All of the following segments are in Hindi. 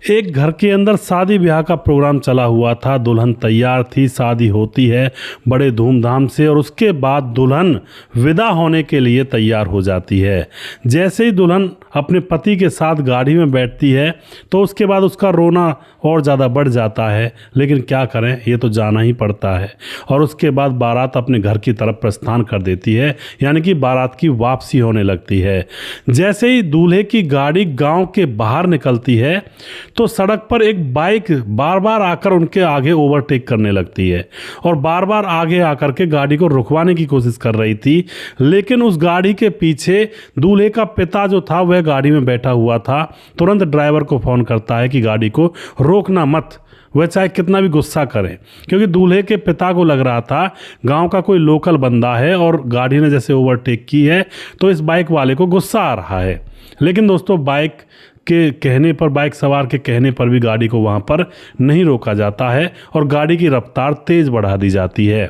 एक घर के अंदर शादी ब्याह का प्रोग्राम चला हुआ था। दुल्हन तैयार थी, शादी होती है बड़े धूमधाम से और उसके बाद दुल्हन विदा होने के लिए तैयार हो जाती है। जैसे ही दुल्हन अपने पति के साथ गाड़ी में बैठती है तो उसके बाद उसका रोना और ज़्यादा बढ़ जाता है, लेकिन क्या करें, ये तो जाना ही पड़ता है। और उसके बाद बारात अपने घर की तरफ प्रस्थान कर देती है, यानी कि बारात की वापसी होने लगती है। जैसे ही दूल्हे की गाड़ी गांव के बाहर निकलती है तो सड़क पर एक बाइक बार बार आकर उनके आगे ओवरटेक करने लगती है और बार बार आगे आकर के गाड़ी को रुकवाने की कोशिश कर रही थी। लेकिन उस गाड़ी के पीछे दूल्हे का पिता जो था वह गाड़ी में बैठा हुआ था। तुरंत ड्राइवर को फ़ोन करता है कि गाड़ी को रोकना मत, वह चाहे कितना भी गुस्सा करें, क्योंकि दूल्हे के पिता को लग रहा था गांव का कोई लोकल बंदा है और गाड़ी ने जैसे ओवरटेक की है तो इस बाइक वाले को गुस्सा आ रहा है। लेकिन दोस्तों बाइक सवार के कहने पर भी गाड़ी को वहां पर नहीं रोका जाता है और गाड़ी की रफ्तार तेज़ बढ़ा दी जाती है।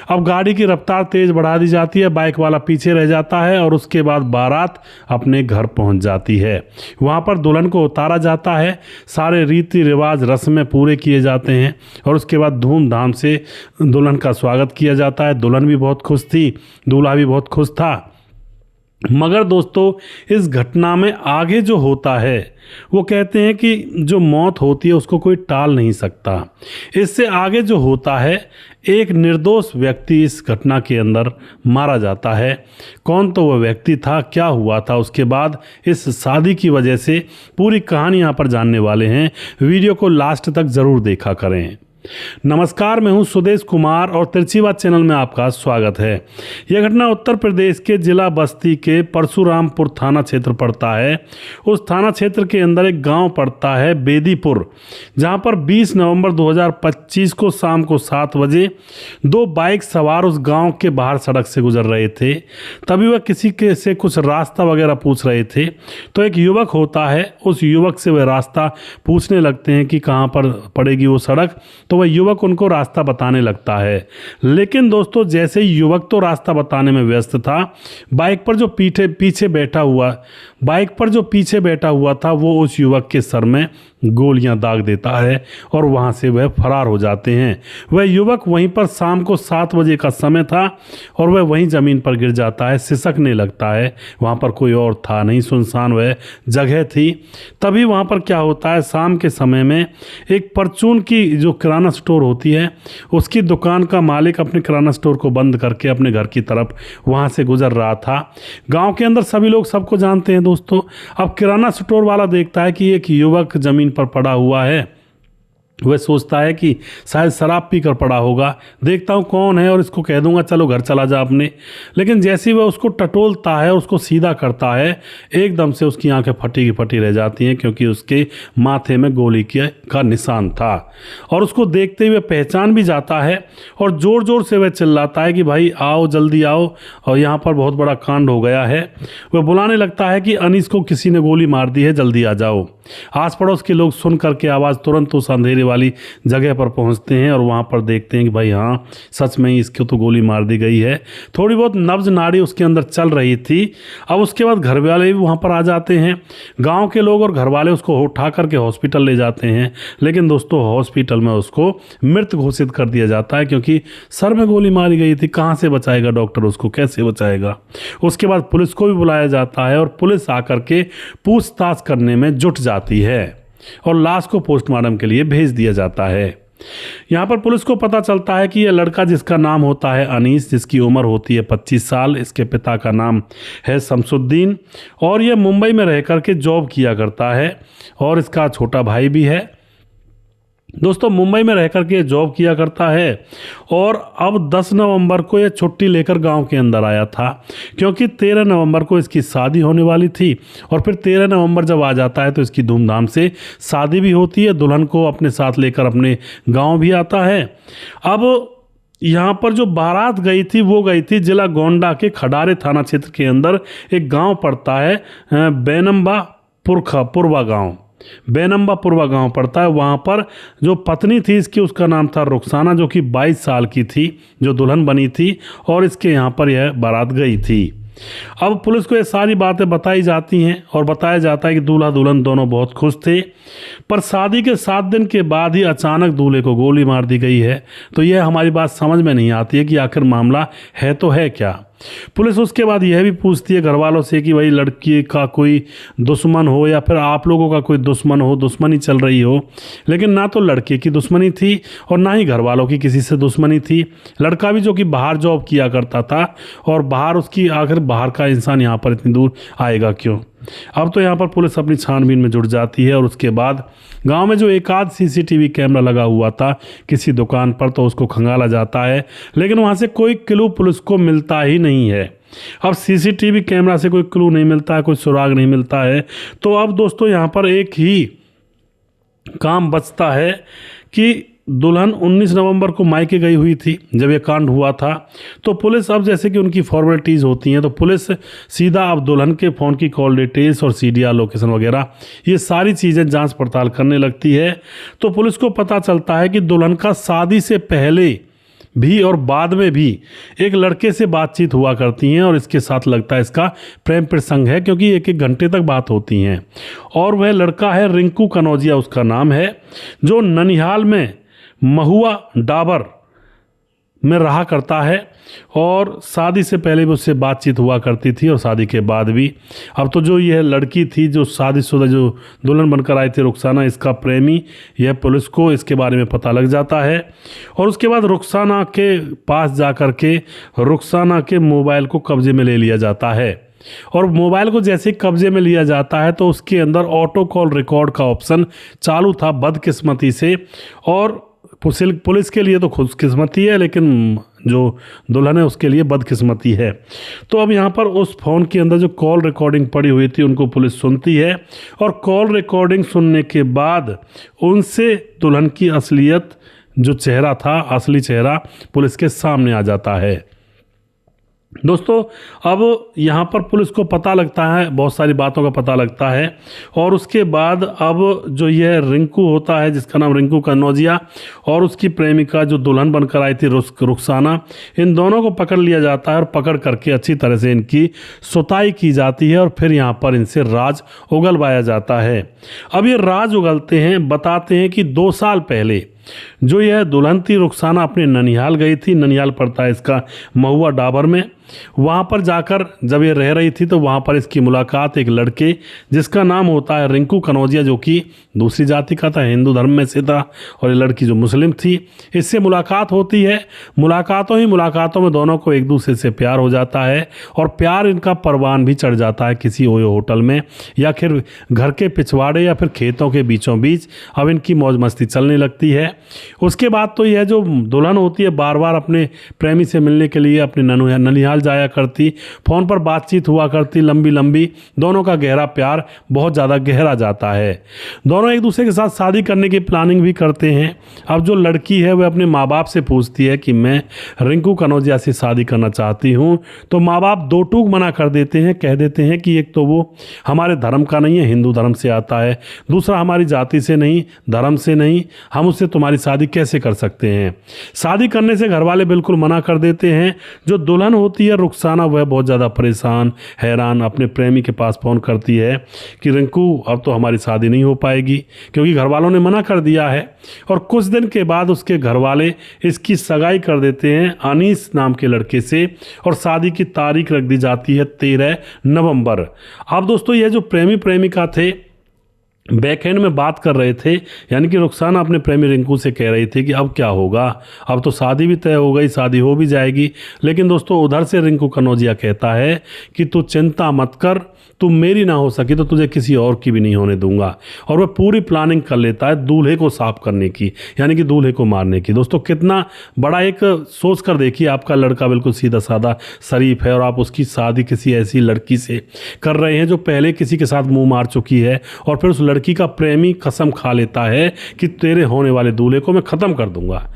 अब गाड़ी की रफ्तार तेज़ बढ़ा दी जाती है, बाइक वाला पीछे रह जाता है और उसके बाद बारात अपने घर पहुंच जाती है। वहां पर दुल्हन को उतारा जाता है, सारे रीति रिवाज रस्में पूरे किए जाते हैं और उसके बाद धूमधाम से दुल्हन का स्वागत किया जाता है। दुल्हन भी बहुत खुश थी, दूल्हा भी बहुत खुश था। मगर दोस्तों इस घटना में आगे जो होता है वो कहते हैं कि जो मौत होती है उसको कोई टाल नहीं सकता। इससे आगे जो होता है, एक निर्दोष व्यक्ति इस घटना के अंदर मारा जाता है। कौन तो वह व्यक्ति था, क्या हुआ था उसके बाद, इस शादी की वजह से पूरी कहानी यहाँ पर जानने वाले हैं। वीडियो को लास्ट तक ज़रूर देखा करें। नमस्कार, मैं हूं सुदेश कुमार और तिरछीवाद चैनल में आपका स्वागत है। यह घटना उत्तर प्रदेश के जिला बस्ती के परशुरामपुर थाना क्षेत्र पड़ता है। उस थाना क्षेत्र के अंदर एक गांव पड़ता है बेदीपुर, जहां पर 20 नवंबर 2025 को शाम को 7 बजे दो बाइक सवार उस गांव के बाहर सड़क से गुजर रहे थे। तभी वह किसी के से कुछ रास्ता वगैरह पूछ रहे थे तो एक युवक होता है, उस युवक से वह रास्ता पूछने लगते हैं कि कहाँ पर पड़ेगी वो सड़क। तो वह युवक उनको रास्ता बताने लगता है। लेकिन दोस्तों जैसे ही युवक तो रास्ता बताने में व्यस्त था, बाइक पर जो पीछे बैठा हुआ था वो उस युवक के सर में गोलियां दाग देता है और वहां से वह फरार हो जाते हैं। वह युवक वहीं पर शाम को 7 बजे का समय था और वह वहीं ज़मीन पर गिर जाता है, सिसकने लगता है। वहां पर कोई और था नहीं, सुनसान वह जगह थी। तभी वहां पर क्या होता है, शाम के समय में एक परचून की जो किराना स्टोर होती है उसकी दुकान का मालिक अपने किराना स्टोर को बंद करके अपने घर की तरफ वहां से गुजर रहा था। गाँव के अंदर सभी लोग सबको जानते हैं दोस्तों। अब किराना स्टोर वाला देखता है कि एक युवक जमीन पर पड़ा हुआ है। वह सोचता है कि शायद शराब पीकर पड़ा होगा, देखता हूँ कौन है और इसको कह दूंगा चलो घर चला जा अपने। लेकिन जैसे ही वह उसको टटोलता है, उसको सीधा करता है, एकदम से उसकी आंखें फटी की फटी रह जाती हैं, क्योंकि उसके माथे में गोली का निशान था। और उसको देखते ही वह पहचान भी जाता है और ज़ोर ज़ोर से वह चिल्लाता है कि भाई आओ, जल्दी आओ, और यहाँ पर बहुत बड़ा कांड हो गया है। वह बुलाने लगता है कि अनीस को किसी ने गोली मार दी है, जल्दी आ जाओ। आस पड़ोस के लोग सुन करके आवाज़ तुरंत उस अंधेरे वाली जगह पर पहुंचते हैं और वहां पर देखते हैं कि भाई हाँ, सच में ही इसको तो गोली मार दी गई है। थोड़ी बहुत नब्ज नाड़ी उसके अंदर चल रही थी। अब उसके बाद घर वाले भी वहां पर आ जाते हैं। गांव के लोग और घर वाले उसको उठा करके हॉस्पिटल ले जाते हैं। लेकिन दोस्तों हॉस्पिटल में उसको मृत घोषित कर दिया जाता है, क्योंकि सर में गोली मारी गई थी। कहाँ से बचाएगा डॉक्टर उसको, कैसे बचाएगा। उसके बाद पुलिस को भी बुलाया जाता है और पुलिस आकर के पूछताछ करने में जुट जाती है और लाश को पोस्टमार्टम के लिए भेज दिया जाता है। यहाँ पर पुलिस को पता चलता है कि यह लड़का, जिसका नाम होता है अनीस, जिसकी उम्र होती है 25 साल, इसके पिता का नाम है शमसुद्दीन और यह मुंबई में रह कर के जॉब किया करता है और इसका छोटा भाई भी है। दोस्तों मुंबई में रहकर के जॉब किया करता है और अब 10 नवंबर को यह छुट्टी लेकर गांव के अंदर आया था, क्योंकि 13 नवंबर को इसकी शादी होने वाली थी। और फिर 13 नवंबर जब आ जाता है तो इसकी धूमधाम से शादी भी होती है। दुल्हन को अपने साथ लेकर अपने गांव भी आता है। अब यहाँ पर जो बारात गई थी वो गई थी जिला गोंडा के खडारे थाना क्षेत्र के अंदर एक गाँव पड़ता है बेनम्बा पुरवा गांव पड़ता है। वहाँ पर जो पत्नी थी इसकी, उसका नाम था रुखसाना, जो कि 22 साल की थी, जो दुल्हन बनी थी और इसके यहाँ पर यह बारात गई थी। अब पुलिस को ये सारी बातें बताई जाती हैं और बताया जाता है कि दूल्हा दुल्हन दोनों बहुत खुश थे, पर शादी के 7 दिन के बाद ही अचानक दूल्हे को गोली मार दी गई है। तो यह हमारी बात समझ में नहीं आती है कि आखिर मामला है तो है क्या। पुलिस उसके बाद यह भी पूछती है घर वालों से कि भाई लड़की का कोई दुश्मन हो या फिर आप लोगों का कोई दुश्मन हो, दुश्मनी चल रही हो। लेकिन ना तो लड़के की दुश्मनी थी और ना ही घर वालों की किसी से दुश्मनी थी। लड़का भी जो कि बाहर जॉब किया करता था, और बाहर उसकी आखिर बाहर का इंसान यहाँ पर इतनी दूर आएगा क्यों। अब तो यहाँ पर पुलिस अपनी छानबीन में जुट जाती है और उसके बाद गांव में जो एक आध सीसीटीवी कैमरा लगा हुआ था किसी दुकान पर, तो उसको खंगाला जाता है, लेकिन वहाँ से कोई क्लू पुलिस को मिलता ही नहीं है। अब सीसीटीवी कैमरा से कोई क्लू नहीं मिलता है, कोई सुराग नहीं मिलता है। तो अब दोस्तों यहाँ पर एक ही काम बचता है कि दुल्हन 19 नवंबर को मायके गई हुई थी जब ये कांड हुआ था। तो पुलिस अब जैसे कि उनकी फॉर्मेलिटीज़ होती हैं, तो पुलिस सीधा अब दुल्हन के फ़ोन की कॉल डिटेल्स और सीडीआर लोकेशन वगैरह ये सारी चीज़ें जांच पड़ताल करने लगती है। तो पुलिस को पता चलता है कि दुल्हन का शादी से पहले भी और बाद में भी एक लड़के से बातचीत हुआ करती हैं और इसके साथ लगता है इसका प्रेम प्रसंग है, क्योंकि 1-1 घंटे तक बात होती हैं। और वह लड़का है रिंकू कनौजिया उसका नाम है, जो ननिहाल में महुआ डाबर में रहा करता है और शादी से पहले भी उससे बातचीत हुआ करती थी और शादी के बाद भी। अब तो जो यह लड़की थी जो शादीशुदा जो दुल्हन बनकर आई थी रुखसाना, इसका प्रेमी, यह पुलिस को इसके बारे में पता लग जाता है और उसके बाद रुखसाना के पास जाकर के रुखसाना के मोबाइल को कब्जे में ले लिया जाता है। और मोबाइल को जैसे कब्जे में लिया जाता है तो उसके अंदर ऑटो कॉल रिकॉर्ड का ऑप्शन चालू था बदकिस्मती से। और पुलिस के लिए तो खुशकिस्मती है, लेकिन जो दुल्हन है उसके लिए बदकिस्मती है। तो अब यहाँ पर उस फ़ोन के अंदर जो कॉल रिकॉर्डिंग पड़ी हुई थी उनको पुलिस सुनती है और कॉल रिकॉर्डिंग सुनने के बाद उनसे दुल्हन की असलियत जो चेहरा था, असली चेहरा पुलिस के सामने आ जाता है। दोस्तों अब यहाँ पर पुलिस को पता लगता है, बहुत सारी बातों का पता लगता है और उसके बाद अब जो यह रिंकू होता है जिसका नाम रिंकू कनौजिया और उसकी प्रेमिका जो दुल्हन बनकर आई थी रुखसाना, इन दोनों को पकड़ लिया जाता है और पकड़ करके अच्छी तरह से इनकी सुताई की जाती है और फिर यहाँ पर इनसे राज उगलवाया जाता है। अब ये राज उगलते हैं, बताते हैं कि 2 साल पहले जो यह दुल्हन थी रुखसाना अपने ननिहाल गई थी। ननिहाल पड़ता है इसका महुआ डाबर में। वहाँ पर जाकर जब ये रह रही थी तो वहाँ पर इसकी मुलाकात एक लड़के जिसका नाम होता है रिंकू कनौजिया, जो कि दूसरी जाति का था, हिंदू धर्म में से था, और ये लड़की जो मुस्लिम थी, इससे मुलाकात होती है। मुलाकातों में दोनों को एक दूसरे से प्यार हो जाता है और प्यार इनका परवान भी चढ़ जाता है किसी ओयो होटल में या फिर घर के पिछवाड़े या फिर खेतों के बीचों बीच। अब इनकी मौज मस्ती चलने लगती है। उसके बाद तो यह जो दुल्हन होती है बार बार अपने प्रेमी से मिलने के लिए अपने ननिहाल जाया करती, फ़ोन पर बातचीत हुआ करती लंबी लंबी। दोनों का गहरा प्यार बहुत ज़्यादा गहरा जाता है। दोनों एक दूसरे के साथ शादी करने की प्लानिंग भी करते हैं। अब जो लड़की है वह अपने माँ बाप से पूछती है कि मैं रिंकू कनौजिया से शादी करना चाहती हूँ, तो माँ बाप 2 टूक मना कर देते हैं। कह देते हैं कि एक तो वो हमारे धर्म का नहीं है, हिंदू धर्म से आता है, दूसरा हमारी जाति से नहीं, धर्म से नहीं, हम उससे तुम्हारी शादी कैसे कर सकते हैं। शादी करने से घर वाले बिल्कुल मना कर देते हैं। जो दुल्हन होती है रुखसाना वह बहुत ज़्यादा परेशान हैरान अपने प्रेमी के पास फ़ोन करती है कि रिंकू अब तो हमारी शादी नहीं हो पाएगी क्योंकि घर वालों ने मना कर दिया है। और कुछ दिन के बाद उसके घर वाले इसकी सगाई कर देते हैं अनीस नाम के लड़के से और शादी की तारीख रख दी जाती है 13 नवंबर। अब दोस्तों यह जो प्रेमी प्रेमिका थे बैकएंड में बात कर रहे थे, यानी कि रुखसाना अपने प्रेमी रिंकू से कह रही थी कि अब क्या होगा, अब तो शादी भी तय हो गई, शादी हो भी जाएगी। लेकिन दोस्तों उधर से रिंकू कनौजिया कहता है कि तू चिंता मत कर, तू मेरी ना हो सकी तो तुझे किसी और की भी नहीं होने दूंगा। और वह पूरी प्लानिंग कर लेता है दूल्हे को साफ करने की, यानी कि दूल्हे को मारने की। दोस्तों कितना बड़ा एक सोच कर देखिए, आपका लड़का बिल्कुल सीधा साधा शरीफ है और आप उसकी शादी किसी ऐसी लड़की से कर रहे हैं जो पहले किसी के साथ मुंह मार चुकी है, और फिर उस लड़की का प्रेमी कसम खा लेता है कि तेरे होने वाले दूल्हे को मैं ख़त्म कर दूंगा।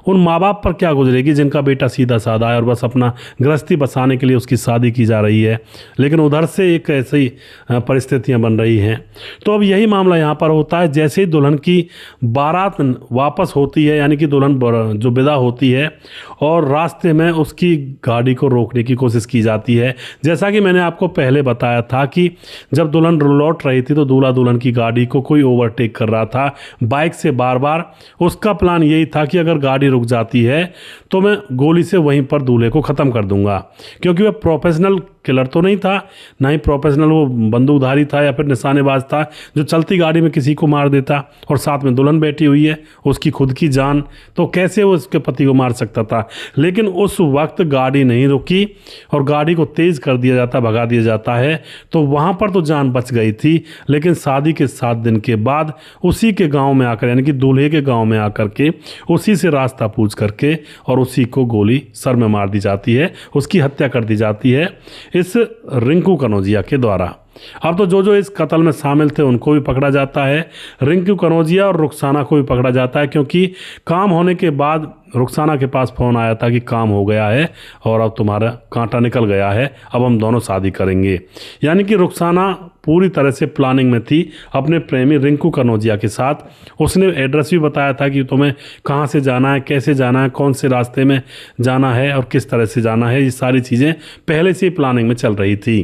उन माँ बाप पर क्या गुजरेगी जिनका बेटा सीधा साधा है और बस अपना गृहस्थी बसाने के लिए उसकी शादी की जा रही है, लेकिन उधर से एक ऐसी परिस्थितियां बन रही हैं। तो अब यही मामला यहाँ पर होता है। जैसे ही दुल्हन की बारात वापस होती है, यानी कि दुल्हन जो विदा होती है, और रास्ते में उसकी गाड़ी को रोकने की कोशिश की जाती है। जैसा कि मैंने आपको पहले बताया था कि जब दुल्हन लौट रही थी तो दूल्हा दुल्हन की गाड़ी को कोई ओवरटेक कर रहा था बाइक से बार बार। उसका प्लान यही था कि अगर गाड़ी रुक जाती है तो मैं गोली से वहीं पर दूल्हे को ख़त्म कर दूंगा, क्योंकि वह प्रोफेशनल किलर तो नहीं था, ना ही प्रोफेशनल वो बंदूकधारी था या फिर निशानेबाज था जो चलती गाड़ी में किसी को मार देता, और साथ में दुल्हन बैठी हुई है, उसकी खुद की जान, तो कैसे वो उसके पति को मार सकता था। लेकिन उस वक्त गाड़ी नहीं रुकी और गाड़ी को तेज़ कर दिया जाता, भगा दिया जाता है, तो वहाँ पर तो जान बच गई थी। लेकिन शादी के 7 दिन के बाद उसी के गाँव में आकर, यानी कि दूल्हे के गाँव में आकर के उसी से रास्ता पूछ करके और उसी को गोली सर में मार दी जाती है, उसकी हत्या कर दी जाती है इस रिंकू कनौजिया के द्वारा। अब तो जो इस कत्ल में शामिल थे उनको भी पकड़ा जाता है, रिंकू कनौजिया और रुखसाना को भी पकड़ा जाता है, क्योंकि काम होने के बाद रुखसाना के पास फ़ोन आया था कि काम हो गया है और अब तुम्हारा कांटा निकल गया है, अब हम दोनों शादी करेंगे। यानी कि रुखसाना पूरी तरह से प्लानिंग में थी अपने प्रेमी रिंकू कनौजिया के साथ। उसने एड्रेस भी बताया था कि तुम्हें कहाँ से जाना है, कैसे जाना है, कौन से रास्ते में जाना है और किस तरह से जाना है, ये सारी चीज़ें पहले से ही प्लानिंग में चल रही थी।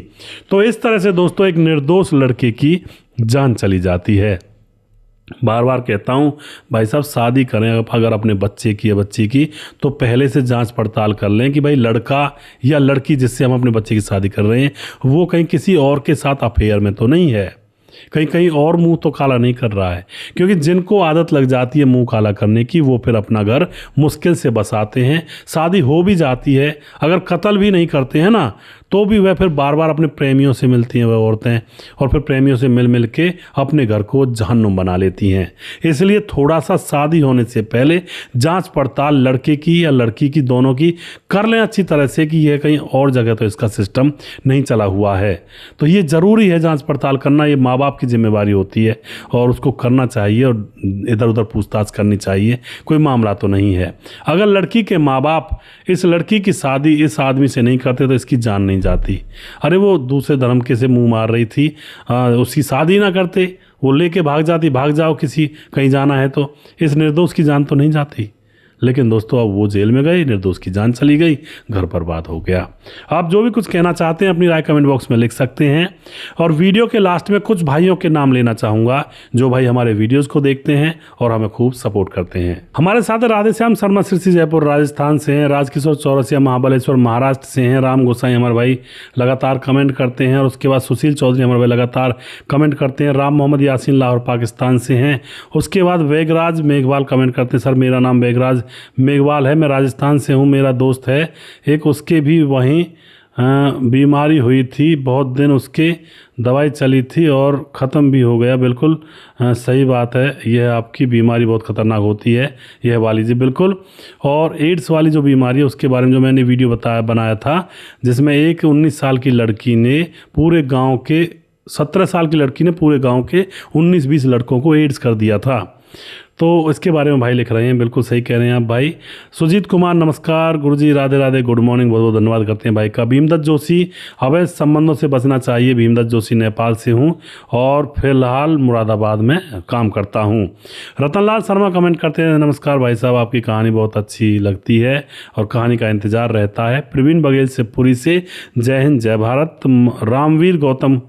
तो इस तरह से दोस्तों एक निर्दोष लड़के की जान चली जाती है। बार बार कहता हूँ भाई साहब, शादी करें अगर अपने बच्चे की या बच्ची की, तो पहले से जांच पड़ताल कर लें कि भाई लड़का या लड़की जिससे हम अपने बच्चे की शादी कर रहे हैं वो कहीं किसी और के साथ अफेयर में तो नहीं है, कहीं कहीं और मुंह तो काला नहीं कर रहा है। क्योंकि जिनको आदत लग जाती है मुंह काला करने की, वो फिर अपना घर मुश्किल से बसाते हैं। शादी हो भी जाती है, अगर कत्ल भी नहीं करते हैं ना, तो भी वह फिर बार बार अपने प्रेमियों से मिलती हैं वह औरतें, और फिर प्रेमियों से मिल मिल के अपने घर को जहन्नुम बना लेती हैं। इसलिए थोड़ा सा शादी होने से पहले जांच पड़ताल लड़के की या लड़की की, दोनों की कर लें अच्छी तरह से कि यह कहीं और जगह तो इसका सिस्टम नहीं चला हुआ है। तो ये ज़रूरी है जांच पड़ताल करना, ये माँ बाप की जिम्मेवारी होती है और उसको करना चाहिए और इधर उधर पूछताछ करनी चाहिए। कोई मामला तो नहीं है। अगर लड़की के माँ बाप इस लड़की की शादी इस आदमी से नहीं करते तो इसकी जान नहीं जाती। अरे वो दूसरे धर्म के से मुंह मार रही थी, उसकी शादी ना करते, वो लेके भाग जाती, भाग जाओ किसी कहीं जाना है तो, इस निर्दोष की जान तो नहीं जाती। लेकिन दोस्तों अब वो जेल में गए, निर्दोष की जान चली गई, घर बर्बाद हो गया। आप जो भी कुछ कहना चाहते हैं अपनी राय कमेंट बॉक्स में लिख सकते हैं। और वीडियो के लास्ट में कुछ भाइयों के नाम लेना चाहूँगा जो भाई हमारे वीडियोज़ को देखते हैं और हमें खूब सपोर्ट करते हैं। हमारे साथ राधेश्याम शर्मा सिरसी जयपुर राजस्थान से हैं, राजकिशोर चौरसिया महाबलेश्वर महाराष्ट्र से हैं, राम गोसाई हमारे भाई लगातार कमेंट करते हैं, और उसके बाद सुशील चौधरी हमारे भाई लगातार कमेंट करते हैं, राम मोहम्मद यासीन लाहौर पाकिस्तान से हैं। उसके बाद वेगराज मेघवाल कमेंट करते हैं, सर मेरा नाम वेगराज मेघवाल है, मैं राजस्थान से हूँ, मेरा दोस्त है एक, उसके भी वहीं बीमारी हुई थी, बहुत दिन उसके दवाई चली थी और ख़त्म भी हो गया। बिल्कुल सही बात है, यह आपकी बीमारी बहुत ख़तरनाक होती है यह वाली जी, बिल्कुल। और एड्स वाली जो बीमारी है उसके बारे में जो मैंने वीडियो बनाया था, जिसमें एक 19 साल की लड़की ने पूरे गांव के 17 साल की लड़की ने पूरे गांव के 19-20 लड़कों को एड्स कर दिया था। तो इसके बारे में भाई लिख रहे हैं, बिल्कुल सही कह रहे हैं आप भाई। सुजीत कुमार नमस्कार गुरुजी, राधे राधे, गुड मॉर्निंग, बहुत बहुत धन्यवाद करते हैं भाई का। भीमदत्त जोशी, अवैध संबंधों से बचना चाहिए, भीमदत्त जोशी नेपाल से हूँ और फिलहाल मुरादाबाद में काम करता हूँ। रतनलाल शर्मा कमेंट करते हैं, नमस्कार भाई साहब, आपकी कहानी बहुत अच्छी लगती है और कहानी का इंतजार रहता है। प्रवीण बघेल से पुरी से, जय हिंद जय भारत। रामवीर गौतम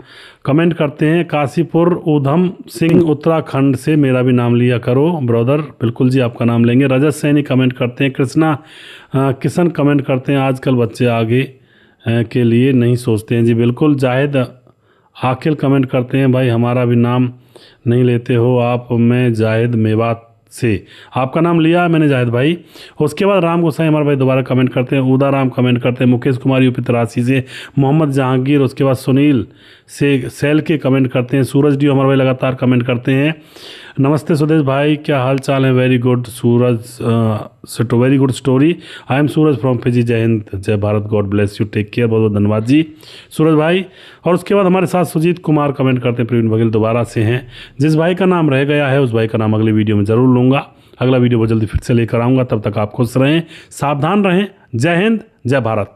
कमेंट करते हैं, काशीपुर उधम सिंह उत्तराखंड से, मेरा भी नाम लिया करो ब्रदर, बिल्कुल जी आपका नाम लेंगे। रजत सैनी कमेंट करते हैं, कृष्णा किशन कमेंट करते हैं, आजकल बच्चे आगे के लिए नहीं सोचते हैं, जी बिल्कुल। जाहिद आकिल कमेंट करते हैं, भाई हमारा भी नाम नहीं लेते हो आप, मैं जाहिद मेवात से, आपका नाम लिया है मैंने जाहिद भाई। उसके बाद राम गोसाई हमारे भाई दोबारा कमेंट करते हैं, उदा राम कमेंट करते हैं, मुकेश कुमार यूपी तरासी से, मोहम्मद जहांगीर, उसके बाद सुनील से सेल के कमेंट करते हैं, सूरज डी हमारे भाई लगातार कमेंट करते हैं। नमस्ते सुदेश भाई, क्या हाल चाल है? Very good Suraj, very good story. I am Suraj from Fiji. जय हिंद, जय Bharat, God bless you, take care. बहुत बहुत धन्यवाद जी सूरज भाई। और उसके बाद हमारे साथ सुजीत कुमार कमेंट करते हैं, प्रवीण बघेल दोबारा से हैं। जिस भाई का नाम रह गया है उस भाई का नाम अगली वीडियो में ज़रूर लूँगा। अगला वीडियो बहुत जल्दी फिर से लेकर आऊँगा। तब तक आप खुश रहें, सावधान रहें। जय हिंद, जय भारत।